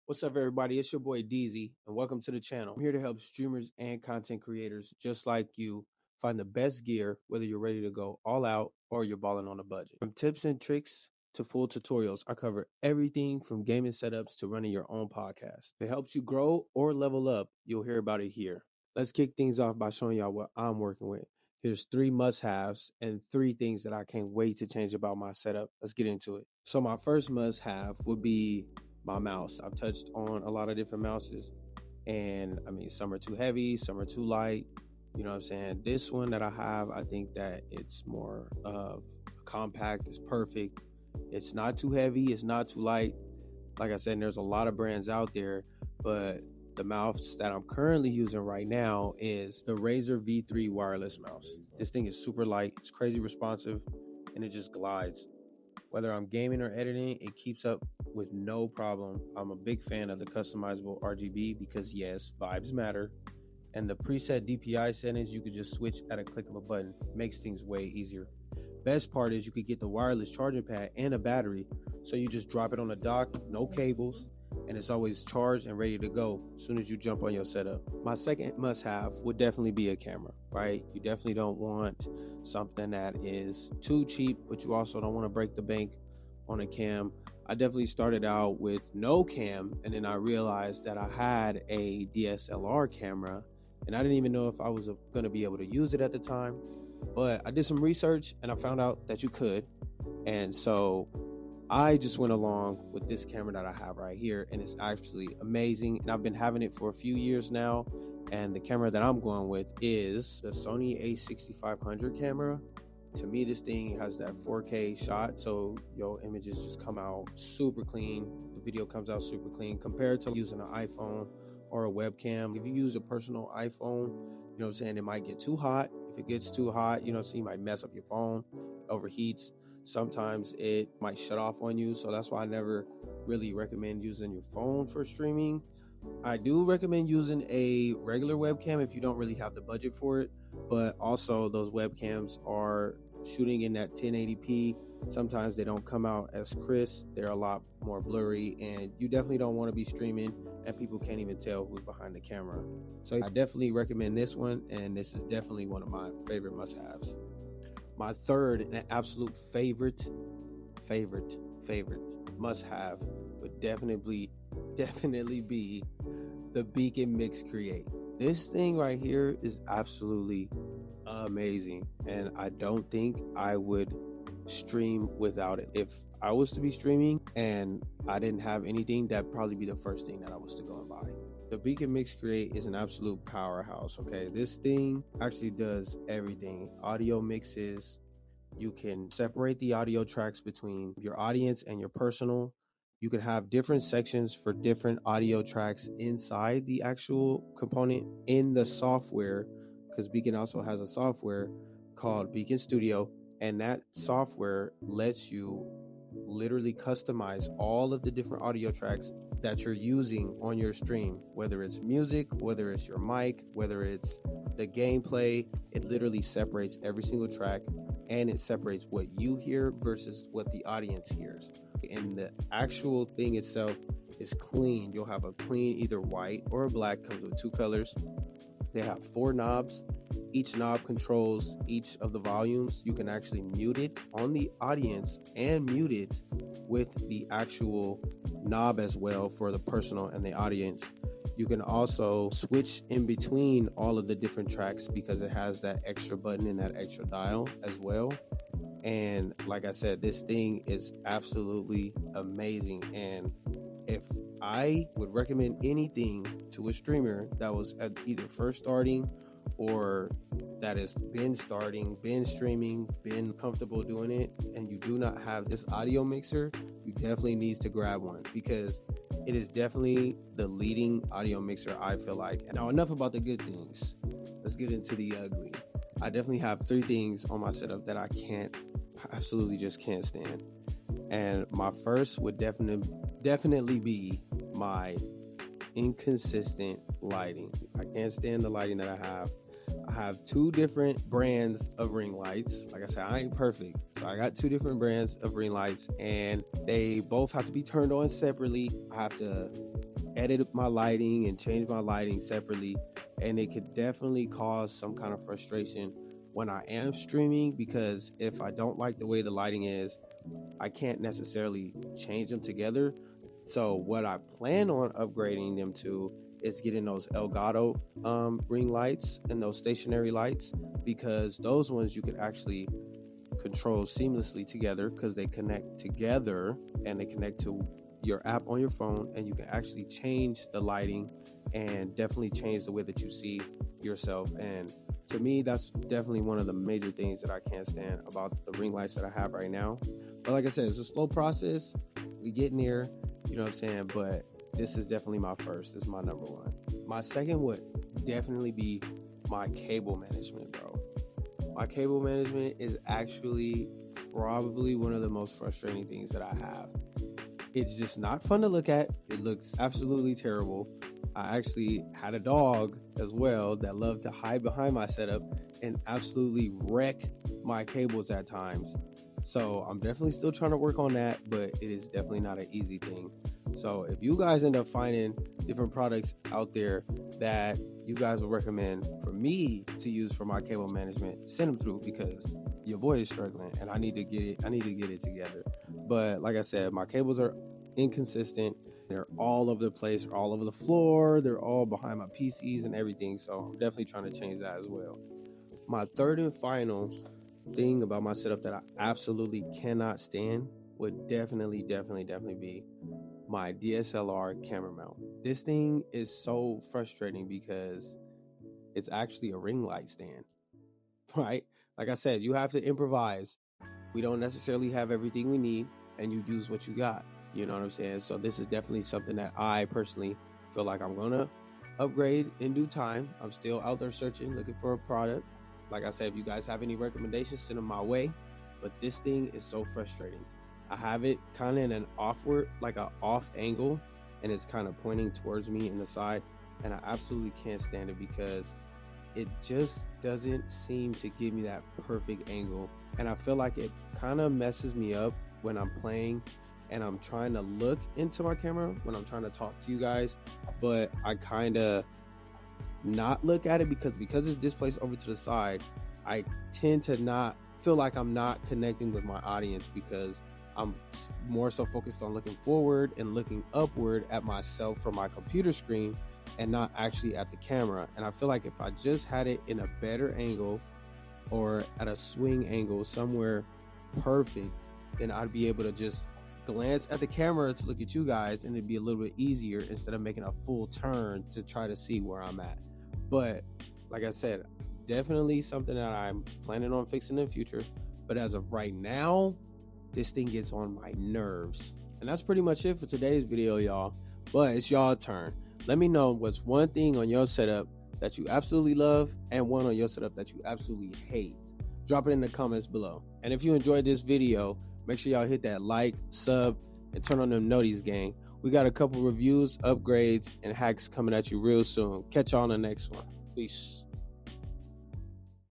What's up, everybody? It's your boy DZ, and welcome to the channel. I'm here to help streamers and content creators just like you find the best gear, whether you're ready to go all out or you're balling on a budget. From tips and tricks to full tutorials, I cover everything from gaming setups to running your own podcast. If it helps you grow or level up, you'll hear about it here. Let's kick things off by showing y'all what I'm working with. Here's 3 must-haves and 3 things that I can't wait to change about my setup. Let's get into it. So my first must-have would be my mouse. I've touched on a lot of different mouses, and I mean, some are too heavy, some are too light. You know what I'm saying? This one that I have, I think that it's more of compact. It's perfect. It's not too heavy. It's not too light. Like I said, there's a lot of brands out there, but the mouse that I'm currently using right now is the Razer V3 wireless mouse. This thing is super light. It's crazy responsive, and it just glides. Whether I'm gaming or editing, it keeps up with no problem. I'm a big fan of the customizable RGB because yes, vibes matter. And the preset DPI settings, you could just switch at a click of a button. Makes things way easier. Best part is you could get the wireless charging pad and a battery. So you just drop it on the dock, no cables, and it's always charged and ready to go as soon as you jump on your setup. My second must-have would definitely be a camera, right? You definitely don't want something that is too cheap, but you also don't want to break the bank on a cam. I definitely started out with no cam, and then I realized that I had a DSLR camera, and I didn't even know if I was going to be able to use it at the time. But I did some research, and I found out that you could. And so I just went along with this camera that I have right here, and it's actually amazing. And I've been having it for a few years now. And the camera that I'm going with is the Sony A6500 camera. To me, this thing has that 4K shot, so your images just come out super clean. The video comes out super clean compared to using an iPhone or a webcam. If you use a personal iPhone, you know what I'm saying, it might get too hot. If it gets too hot, you know, so you might mess up your phone, overheats. Sometimes it might shut off on you, so that's why I never really recommend using your phone for streaming. I do recommend using a regular webcam if you don't really have the budget for it, but also those webcams are shooting in that 1080p. Sometimes they don't come out as crisp. They're a lot more blurry, and you definitely don't want to be streaming and people can't even tell who's behind the camera. So I definitely recommend this one, and this is definitely one of my favorite must-haves. My third and absolute favorite must-have would definitely be the Beacon Mix Create. This thing right here is absolutely amazing, and I don't think I would stream without it. If I was to be streaming and I didn't have anything, that'd probably be the first thing that I was to go and buy. The Beacon Mix Create is an absolute powerhouse, okay? This thing actually does everything. Audio mixes. You can separate the audio tracks between your audience and your personal. You can have different sections for different audio tracks inside the actual component in the software, because Beacon also has a software called Beacon Studio, and that software lets you literally customize all of the different audio tracks that you're using on your stream, whether it's music, whether it's your mic, whether it's the gameplay. It literally separates every single track, and it separates what you hear versus what the audience hears. And the actual thing itself is clean. You'll have a clean either white or a black, comes with 2 colors. They have 4 knobs. Each knob controls each of the volumes. You can actually mute it on the audience and mute it with the actual knob as well for the personal and the audience. You can also switch in between all of the different tracks because it has that extra button and that extra dial as well. And like I said, this thing is absolutely amazing. And if I would recommend anything to a streamer that was either first starting or that has been starting, been streaming, been comfortable doing it, and you do not have this audio mixer, you definitely need to grab one because it is definitely the leading audio mixer, I feel like. And now enough about the good things. Let's get into the ugly. I definitely have 3 things on my setup that I absolutely just can't stand. And my first would definitely be my inconsistent lighting. I can't stand the lighting that I have. I have 2 different brands of ring lights. Like I said, I ain't perfect. So I got 2 different brands of ring lights, and they both have to be turned on separately. I have to edit my lighting and change my lighting separately, and it could definitely cause some kind of frustration when I am streaming, because if I don't like the way the lighting is, I can't necessarily change them together. So what I plan on upgrading them to is getting those Elgato ring lights and those stationary lights, because those ones you could actually control seamlessly together, because they connect together and they connect to your app on your phone, and you can actually change the lighting and definitely change the way that you see yourself. And to me, that's definitely one of the major things that I can't stand about the ring lights that I have right now. But like I said, it's a slow process. We get near, you know what I'm saying? But this is definitely my first. This is my number one. My second would definitely be my cable management, bro. My cable management is actually probably one of the most frustrating things that I have. It's just not fun to look at. It looks absolutely terrible. I actually had a dog as well that loved to hide behind my setup and absolutely wreck my cables at times. So I'm definitely still trying to work on that, but it is definitely not an easy thing. So if you guys end up finding different products out there that you guys would recommend for me to use for my cable management, send them through, because your boy is struggling and I need to get it together. But like I said, my cables are inconsistent. They're all over the place, they're all over the floor, they're all behind my PCs and everything. So I'm definitely trying to change that as well. My third and final thing about my setup that I absolutely cannot stand would definitely be my DSLR camera mount. This thing is so frustrating because it's actually a ring light stand, right? Like I said, you have to improvise. We don't necessarily have everything we need, and you use what you got. You know what I'm saying? So this is definitely something that I personally feel like I'm gonna upgrade in due time. I'm still out there searching, looking for a product. Like I said, if you guys have any recommendations, send them my way. But this thing is so frustrating. I have it kind of in an off angle, and it's kind of pointing towards me in the side, and I absolutely can't stand it because it just doesn't seem to give me that perfect angle. And I feel like it kind of messes me up when I'm playing and I'm trying to look into my camera when I'm trying to talk to you guys, but I kind of not look at it because it's displaced over to the side. I tend to not feel like I'm not connecting with my audience because I'm more so focused on looking forward and looking upward at myself from my computer screen and not actually at the camera. And I feel like if I just had it in a better angle or at a swing angle somewhere perfect, then I'd be able to just glance at the camera to look at you guys, and it'd be a little bit easier instead of making a full turn to try to see where I'm at. But like I said, definitely something that I'm planning on fixing in the future. But as of right now, this thing gets on my nerves. And that's pretty much it for today's video, y'all. But it's y'all turn. Let me know what's one thing on your setup that you absolutely love and one on your setup that you absolutely hate. Drop it in the comments below. And if you enjoyed this video, make sure y'all hit that like, sub, and turn on them noties, gang. We got a couple reviews, upgrades, and hacks coming at you real soon. Catch y'all on the next one. Peace.